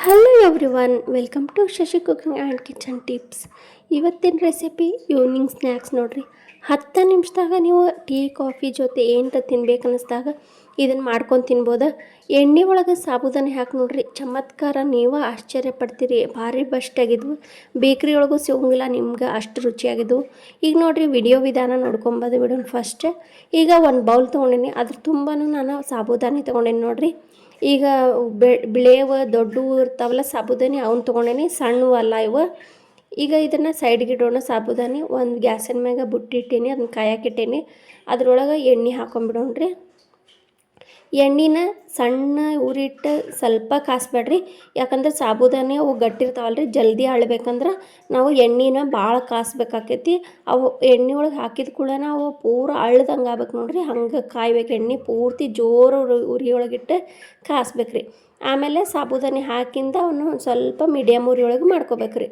Hello everyone, welcome to Shashi cooking and kitchen tips. ಇವತ್ತಿನ recipe evening snacks ನೋಡಿರಿ. 10 ನಿಮಿಷದಾಗ ನೀವು tea coffee ಜೊತೆ ಏನರ ತಿನ್ಬೇಕು ಅನ್ನಿಸ್ದಾಗ ಇದನ್ನು ಮಾಡ್ಕೊಂಡು ತಿನ್ಬೋದು. ಎಣ್ಣೆ ಒಳಗೆ ಸಾಬುದಾನಿ ಹಾಕಿ ನೋಡ್ರಿ, ಚಮತ್ಕಾರ. ನೀವು ಆಶ್ಚರ್ಯ ಪಡ್ತೀರಿ, ಭಾರಿ ಬೆಸ್ಟಾಗಿದ್ವು. ಬೇಕ್ರಿ ಒಳಗೂ ಸಿಗೋಂಗಿಲ್ಲ ನಿಮ್ಗೆ, ಅಷ್ಟು ರುಚಿಯಾಗಿದ್ವು. ಈಗ ನೋಡಿರಿ, ವಿಡಿಯೋ ವಿಧಾನ ನೋಡ್ಕೊಬೋದು. ಬಿಡೋಣ ಫಸ್ಟ್. ಈಗ ಒಂದು ಬೌಲ್ ತೊಗೊಂಡಿನಿ, ಅದ್ರ ತುಂಬಾ ನಾನು ಸಾಬುದಾನಿ ತೊಗೊಂಡೇನಿ ನೋಡಿರಿ. ಈಗ ಬಿಳೆಯವ ದೊಡ್ಡವು ಇರ್ತಾವಲ್ಲ ಸಾಬುದಾನಿ, ಅವನ್ನ ತೊಗೊಂಡೇನಿ, ಸಣ್ಣವು ಅಲ್ಲ ಇವು. ಈಗ ಇದನ್ನು ಸೈಡ್ಗೆ ಇಡೋಣ. ಸಾಬುದಾನಿ ಒಂದು ಗ್ಯಾಸಿನ ಮ್ಯಾಗ ಬುಟ್ಟಿಟ್ಟೇನಿ, ಅದನ್ನ ಕಾಯಕ್ಕಿಟ್ಟೇನಿ. ಅದ್ರೊಳಗೆ ಎಣ್ಣೆ ಹಾಕೊಂಡ್ಬಿಡೋಣ್ರಿ. ಎಣ್ಣೆನ ಸಣ್ಣ ಉರಿಟ್ಟು ಸ್ವಲ್ಪ ಕಾಸ್ಬೇಡ್ರಿ, ಯಾಕಂದ್ರೆ ಸಾಬುದಾನಿ ಅವು ಗಟ್ಟಿರ್ತಾವಲ್ರಿ, ಜಲ್ದಿ ಅಳ್ಬೇಕಂದ್ರೆ ನಾವು ಎಣ್ಣೆನ ಭಾಳ ಕಾಸ್ಬೇಕಾಕೈತಿ. ಅವು ಎಣ್ಣೆ ಒಳಗೆ ಹಾಕಿದ ಕೂಡ ಅವು ಪೂರ ಅಳ್ದಂಗೆ ಆಗ್ಬೇಕು ನೋಡ್ರಿ, ಹಂಗೆ ಕಾಯ್ಬೇಕು. ಎಣ್ಣೆ ಪೂರ್ತಿ ಜೋರು ಉರಿಯೊಳಗಿಟ್ಟು ಕಾಸ್ಬೇಕ್ರಿ. ಆಮೇಲೆ ಸಾಬುದಾನಿ ಹಾಕಿಂದ ಅವನು ಸ್ವಲ್ಪ ಮೀಡಿಯಮ್ ಉರಿಯೊಳಗೆ ಮಾಡ್ಕೋಬೇಕ್ರಿ.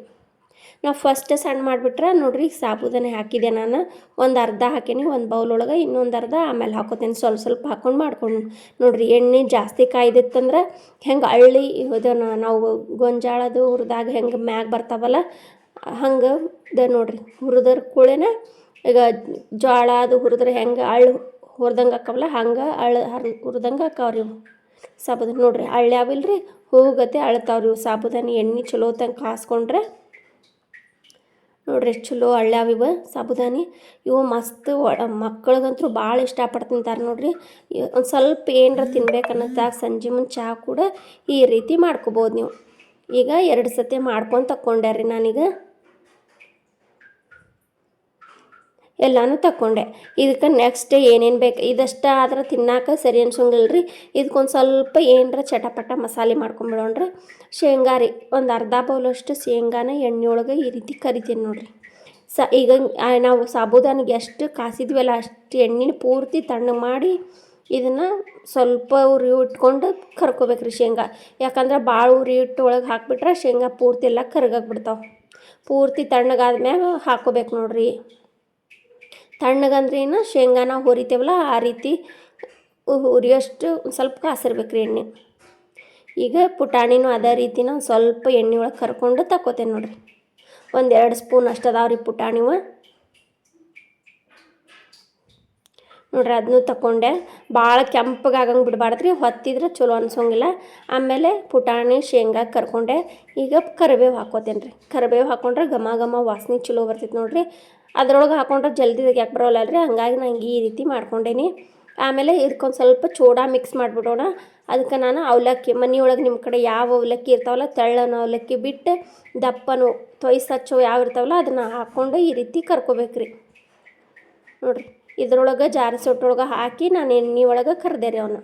ನಾವು ಫಸ್ಟ್ ಸಣ್ಣ ಮಾಡಿಬಿಟ್ರೆ ನೋಡಿರಿ, ಸಾಬುದಾನಿ ಹಾಕಿದೆ ನಾನು. ಒಂದು ಅರ್ಧ ಹಾಕೀನಿ ಒಂದು ಬೌಲ್ ಒಳಗೆ, ಇನ್ನೊಂದು ಅರ್ಧ ಆಮೇಲೆ ಹಾಕೋತೀನಿ. ಸ್ವಲ್ಪ ಸ್ವಲ್ಪ ಹಾಕ್ಕೊಂಡು ಮಾಡ್ಕೊಂಡು ನೋಡಿರಿ. ಎಣ್ಣೆ ಜಾಸ್ತಿ ಕಾಯ್ದಿತ್ತಂದ್ರೆ ಹೆಂಗೆ ಅಳ್ಳಿ ಇದನ್ನು ನಾವು ಗೊಂಜಾಳದು ಹುರಿದಾಗ ಹೆಂಗೆ ಮ್ಯಾಗ ಬರ್ತಾವಲ್ಲ ಹಂಗೆ ನೋಡಿರಿ. ಹುರಿದ್ರ ಕೂಳೆನ ಈಗ ಜೋಳ ಅದು ಹುರಿದ್ರೆ ಹೆಂಗೆ ಹುರಿದಂಗೆ ಹಾಕವಲ್ಲ ಹಂಗೆ ಹುರಿದಂಗೆ ಹಾಕವ್ರಿ ಸಾಬುದಾನಿ. ನೋಡಿರಿ ಅಳ್ಳ್ಯಾವಿಲ್ರಿ, ಹೂಗತ್ತೆ ಅಳ್ತಾವ್ರಿ ಇವು ಸಾಬುದಾನಿ. ಎಣ್ಣೆ ಚಲೋ ತಂಗೆ ಕಾಸ್ಕೊಂಡ್ರೆ ನೋಡ್ರಿ ಎಷ್ಟು ಚಲೋ ಅಳ್ಳ್ಯಾವಿವ ಸಾಬುದಾನಿ. ಇವು ಮಸ್ತ್ ಮಕ್ಕಳಿಗಂತೂ ಭಾಳ ಇಷ್ಟಪಟ್ಟು ತಿಂತಾರೆ ನೋಡ್ರಿ. ಒಂದು ಸ್ವಲ್ಪ ಏನರ ತಿನ್ಬೇಕನ್ನೋದಾಗ ಸಂಜೆ ಮುಂದೆ ಚಹಾ ಕೂಡ ಈ ರೀತಿ ಮಾಡ್ಕೋಬೋದು ನೀವು. ಈಗ 2 ಸತಿ ಮಾಡ್ಕೊಂಡು ತಕ್ಕೊಂಡೆ ರೀ ನಾನೀಗ. ಎಲ್ಲನೂ ತಕ್ಕೊಂಡೆ. ಇದಕ್ಕೆ ನೆಕ್ಸ್ಟ್ ಏನೇನು ಬೇಕು ಇದಷ್ಟ ಆದ್ರೆ ತಿನ್ನಾಕ ಸರಿ ಅನ್ಸೋಂಗಿಲ್ಲ ರೀ. ಇದಕ್ಕೊಂದು ಸ್ವಲ್ಪ ಏನರ ಚಟಪಟ ಮಸಾಲೆ ಮಾಡ್ಕೊಂಬಿಡೋಣ್ರಿ. ಶೇಂಗಾ ರೀ, ಒಂದು ಅರ್ಧ ಬೌಲಷ್ಟು ಶೇಂಗಾನ ಎಣ್ಣೆ ಒಳಗೆ ಈ ರೀತಿ ಕರಿತೀನಿ ನೋಡಿರಿ. ಈಗ ನಾವು ಸಾಬುದಾನಿಗೆ ಎಷ್ಟು ಕಾಸಿದ್ವಲ್ಲ ಅಷ್ಟು ಎಣ್ಣೆನ ಪೂರ್ತಿ ತಣ್ಣಗೆ ಮಾಡಿ ಇದನ್ನು ಸ್ವಲ್ಪ ಉರಿ ಇಟ್ಕೊಂಡು ಕರ್ಕೋಬೇಕ್ರಿ ಶೇಂಗಾ. ಯಾಕಂದ್ರೆ ಭಾಳ ಉರಿ ಇಟ್ಟು ಒಳಗೆ ಹಾಕಿಬಿಟ್ರೆ ಶೇಂಗಾ ಪೂರ್ತಿ ಎಲ್ಲ ಕರಗಾಕ್ಬಿಡ್ತಾವೆ. ಪೂರ್ತಿ ತಣ್ಣಗಾದ್ಮ್ಯಾಗ ಹಾಕೋಬೇಕು ನೋಡ್ರಿ. ತಣ್ಣಗಂದ್ರೇನು ಶೇಂಗಾನ ಹುರಿತೇವಲ್ಲ ಆ ರೀತಿ ಹುರಿಯೋಷ್ಟು ಸ್ವಲ್ಪ ಕಾಸಿರ್ಬೇಕ್ರಿ ಎಣ್ಣೆ. ಈಗ ಪುಟಾಣಿನೂ ಅದೇ ರೀತಿನ ಸ್ವಲ್ಪ ಎಣ್ಣೆ ಒಳಗೆ ಕರ್ಕೊಂಡು ತಕ್ಕೋತೇನೆ ನೋಡಿರಿ. 1-2 ಸ್ಪೂನ್ ಅಷ್ಟು ಅದಾವ್ರಿ ಪುಟಾಣಿವ ನೋಡ್ರಿ. ಅದನ್ನೂ ತಗೊಂಡೆ. ಭಾಳ ಕೆಂಪಗಾಗಂಗೆ ಬಿಡಬಾರ್ದ್ರಿ, ಹೊತ್ತಿದ್ರೆ ಚಲೋ ಅನ್ಸೋಂಗಿಲ್ಲ. ಆಮೇಲೆ ಪುಟಾಣಿ ಶೇಂಗಾ ಕರ್ಕೊಂಡೆ. ಈಗ ಕರಿಬೇವು ಹಾಕ್ಕೋತೇನೆ ರೀ. ಕರಿಬೇವು ಹಾಕ್ಕೊಂಡ್ರೆ ಘಮ ಘಮ ವಾಸನೆ ಚಲೋ ಬರ್ತೈತೆ ನೋಡಿರಿ. ಅದ್ರೊಳಗೆ ಹಾಕ್ಕೊಂಡ್ರೆ ಜಲ್ದಿ ಯಾಕೆ ಬರೋಲ್ಲ ರೀ, ಹಂಗಾಗಿ ನಂಗೆ ಈ ರೀತಿ ಮಾಡ್ಕೊಂಡೇನಿ. ಆಮೇಲೆ ಇದಕ್ಕೊಂದು ಸ್ವಲ್ಪ ಚೂಡಾ ಮಿಕ್ಸ್ ಮಾಡಿಬಿಡೋಣ. ಅದಕ್ಕೆ ನಾನು ಅವಲಕ್ಕಿ ಮನೆಯೊಳಗೆ ನಿಮ್ಮ ಕಡೆ ಯಾವ ಅವಲಕ್ಕಿ ಇರ್ತಾವಲ್ಲ ತೆಳ್ಳನ ಅವಲಕ್ಕಿ ಬಿಟ್ಟು ದಪ್ಪನು ತೊಯ್ಸಚ್ಚು ಯಾವ ಇರ್ತಾವಲ್ಲ ಅದನ್ನು ಹಾಕ್ಕೊಂಡು ಈ ರೀತಿ ಕರ್ಕೋಬೇಕ್ರಿ ನೋಡಿರಿ. ಇದ್ರೊಳಗೆ ಜಾರಿಸೊಟ್ಟೊಳಗೆ ಹಾಕಿ ನಾನು ಎಣ್ಣೆ ಒಳಗೆ ಕರೆದೆ ರೀ ಅವನ್ನ,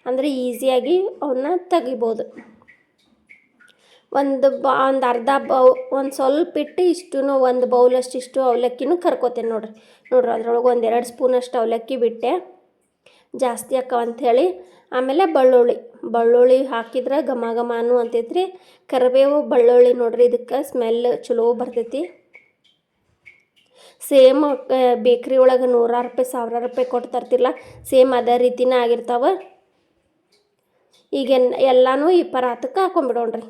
ಅಂದರೆ ಈಸಿಯಾಗಿ ಅವನ್ನ ತೆಗಿಬೋದು. ಒಂದು ಅರ್ಧ ಒಂದು ಸ್ವಲ್ಪ ಇಟ್ಟು ಇಷ್ಟು ಒಂದು ಬೌಲಷ್ಟು ಇಷ್ಟು ಅವಲಕ್ಕಿನೂ ಕರ್ಕೋತೇನೆ ನೋಡಿರಿ. ಅದ್ರೊಳಗೆ 1-2 ಸ್ಪೂನಷ್ಟು ಅವಲಕ್ಕಿ ಬಿಟ್ಟೆ, ಜಾಸ್ತಿ ಅಂಥೇಳಿ. ಆಮೇಲೆ ಬೆಳ್ಳುಳ್ಳಿ ಹಾಕಿದ್ರೆ ಘಮ ಘಮಾನು ಅಂತೈತ್ರಿ. ಕರಿಬೇವು ಬೆಳ್ಳುಳ್ಳಿ ನೋಡಿರಿ, ಇದಕ್ಕೆ ಸ್ಮೆಲ್ ಚಲೋ ಬರ್ತೈತಿ. ಸೇಮ್ ಬೇಕ್ರಿ ಒಳಗೆ 100 ರೂಪಾಯಿ 1000 ರೂಪಾಯಿ ಕೊಟ್ಟು ತರ್ತಿರಲ್ಲ, ಸೇಮ್ ಅದೇ ರೀತಿನೇ ಆಗಿರ್ತಾವೆ. ಈಗ ಎಲ್ಲನೂ ಈ ಪರಾತಕ್ಕೆ ಹಾಕೊಂಡ್ಬಿಡೋಣ್ರಿ.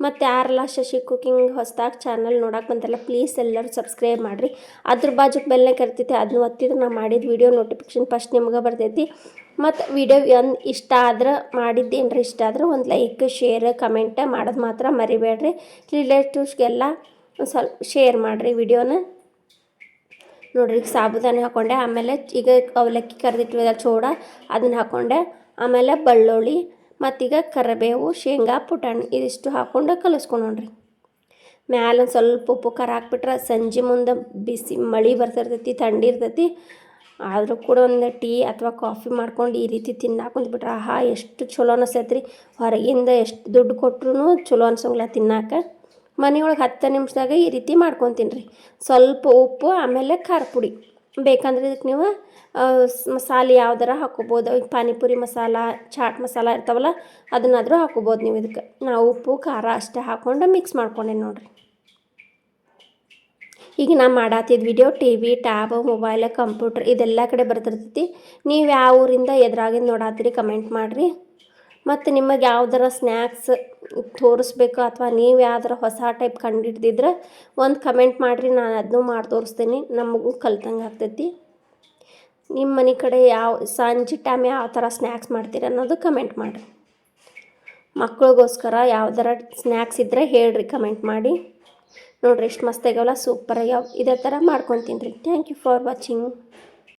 ಮತ್ತು ಯಾರೆಲ್ಲ ಶಶಿ ಕುಕಿಂಗ್ ಹೊಸದಾಗಿ ಚಾನಲ್ ನೋಡೋಕೆ ಬಂತಲ್ಲ, ಪ್ಲೀಸ್ ಎಲ್ಲರೂ ಸಬ್ಸ್ಕ್ರೈಬ್ ಮಾಡಿರಿ. ಅದ್ರ ಬಾಜುಕ್ಕೆ ಬೆಲ್ನೇ ಕರಿತೈತಿ, ಅದನ್ನ ಒತ್ತಿದ್ರೆ ನಾನು ಮಾಡಿದ ವೀಡಿಯೋ ನೋಟಿಫಿಕೇಷನ್ ಫಸ್ಟ್ ನಿಮ್ಗೆ ಬರ್ತೈತಿ. ಮತ್ತು ವಿಡಿಯೋ ಇಷ್ಟ ಆದ್ರೆ ಮಾಡಿದ್ದೇನ್ರಿ, ಇಷ್ಟ ಆದ್ರೆ ಒಂದು ಲೈಕ್ ಶೇರ್ ಕಮೆಂಟ್ ಮಾಡೋದು ಮಾತ್ರ ಮರಿಬೇಡ್ರಿ. ರಿಲೇಟಿವ್ಸ್ಗೆಲ್ಲ ಒಂದು ಸ್ವಲ್ಪ ಶೇರ್ ಮಾಡಿರಿ ವಿಡಿಯೋನ ನೋಡ್ರಿ. ಸಾಬುದಾನಿ ಹಾಕ್ಕೊಂಡೆ, ಆಮೇಲೆ ಈಗ ಅವಲಕ್ಕಿ ಕರೆದಿಟ್ಟಿವೆ ಚೂಡ ಅದನ್ನು ಹಾಕ್ಕೊಂಡೆ. ಆಮೇಲೆ ಬೆಳ್ಳುಳ್ಳಿ ಮತ್ತೀಗ ಕರಿಬೇವು ಶೇಂಗಾ ಪುಟಾಣಿ ಇದಿಷ್ಟು ಹಾಕ್ಕೊಂಡು ಕಲಿಸ್ಕೊಂಡ್ರಿ. ಮ್ಯಾಲೆ ಒಂದು ಸ್ವಲ್ಪ ಉಪ್ಪು ಖಾರ ಹಾಕ್ಬಿಟ್ರೆ ಸಂಜೆ ಮುಂದೆ ಬಿಸಿ ಮಳೆ ಬರ್ತಿರ್ತೈತಿ, ಥಂಡಿ ಇರ್ತೈತಿ, ಆದರೂ ಕೂಡ ಒಂದು ಟೀ ಅಥವಾ ಕಾಫಿ ಮಾಡ್ಕೊಂಡು ಈ ರೀತಿ ತಿನ್ನಾಕೊಂಡ್ಬಿಟ್ರೆ ಆಹಾ ಎಷ್ಟು ಚಲೋ ಅನಿಸ್ತೈತ್ರಿ. ಹೊರಗಿಂದ ಎಷ್ಟು ದುಡ್ಡು ಕೊಟ್ರೂ ಚಲೋ ಅನ್ಸೋಂಗಿಲ್ಲ ತಿನ್ನಾಕ. ಮನೆಯೊಳಗೆ 10 ನಿಮಿಷದಾಗ ಈ ರೀತಿ ಮಾಡ್ಕೊತೀನಿ ರೀ. ಸ್ವಲ್ಪ ಉಪ್ಪು ಆಮೇಲೆ ಖಾರ ಪುಡಿ ಬೇಕಂದ್ರೆ ಇದಕ್ಕೆ ನೀವು ಮಸಾಲೆ ಯಾವ್ದಾರ ಹಾಕ್ಕೋಬೋದು. ಈಗ ಪಾನಿಪುರಿ ಮಸಾಲ ಚಾಟ್ ಮಸಾಲ ಇರ್ತಾವಲ್ಲ ಅದನ್ನಾದರೂ ಹಾಕ್ಕೋಬೋದು ನೀವು. ಇದಕ್ಕೆ ನಾವು ಉಪ್ಪು ಖಾರ ಅಷ್ಟೇ ಹಾಕ್ಕೊಂಡು ಮಿಕ್ಸ್ ಮಾಡ್ಕೊಂಡೆ ನೋಡಿರಿ. ಈಗ ನಾ ಮಾಡತ್ತಿದ್ದ video TV tab mobile computer ಇದೆಲ್ಲ ಕಡೆ ಬರ್ತಿರ್ತೈತಿ. ನೀವು ಯಾವ ಊರಿಂದ ಎದುರಾಗಿಂದ ನೋಡತ್ತೀರಿ ಕಮೆಂಟ್ ಮಾಡಿರಿ. ಮತ್ತು ನಿಮಗೆ ಯಾವ್ದಾರ ಸ್ನ್ಯಾಕ್ಸ್ ತೋರಿಸ್ಬೇಕು ಅಥವಾ ನೀವು ಯಾವ್ದಾರ ಹೊಸ ಟೈಪ್ ಕಂಡಿಡ್ದಿದ್ರೆ ಒಂದು ಕಮೆಂಟ್ ಮಾಡಿರಿ, ನಾನು ಅದನ್ನೂ ಮಾಡಿ ತೋರಿಸ್ತೀನಿ. ನಮಗೂ ಕಲ್ತಂಗೆ ಆಗ್ತೈತಿ. ನಿಮ್ಮ ಮನೆ ಕಡೆ ಸಂಜೆ ಟೈಮ್ ಯಾವ ಥರ ಸ್ನ್ಯಾಕ್ಸ್ ಮಾಡ್ತೀರ ಅನ್ನೋದು ಕಮೆಂಟ್ ಮಾಡಿರಿ. ಮಕ್ಳಿಗೋಸ್ಕರ ಯಾವ್ದಾರ ಸ್ನ್ಯಾಕ್ಸ್ ಇದ್ದರೆ ಹೇಳ್ರಿ ಕಮೆಂಟ್ ಮಾಡಿ. ನೋಡಿರಿ ಎಷ್ಟು ಮಸ್ತ್ ಆಗ್ಯಾವಲ್ಲ, ಸೂಪರ್ ಆಗ್ಯಾವ. ಇದೇ ಥರ ಮಾಡ್ಕೊತೀನಿ ರೀ. Thank you for watching.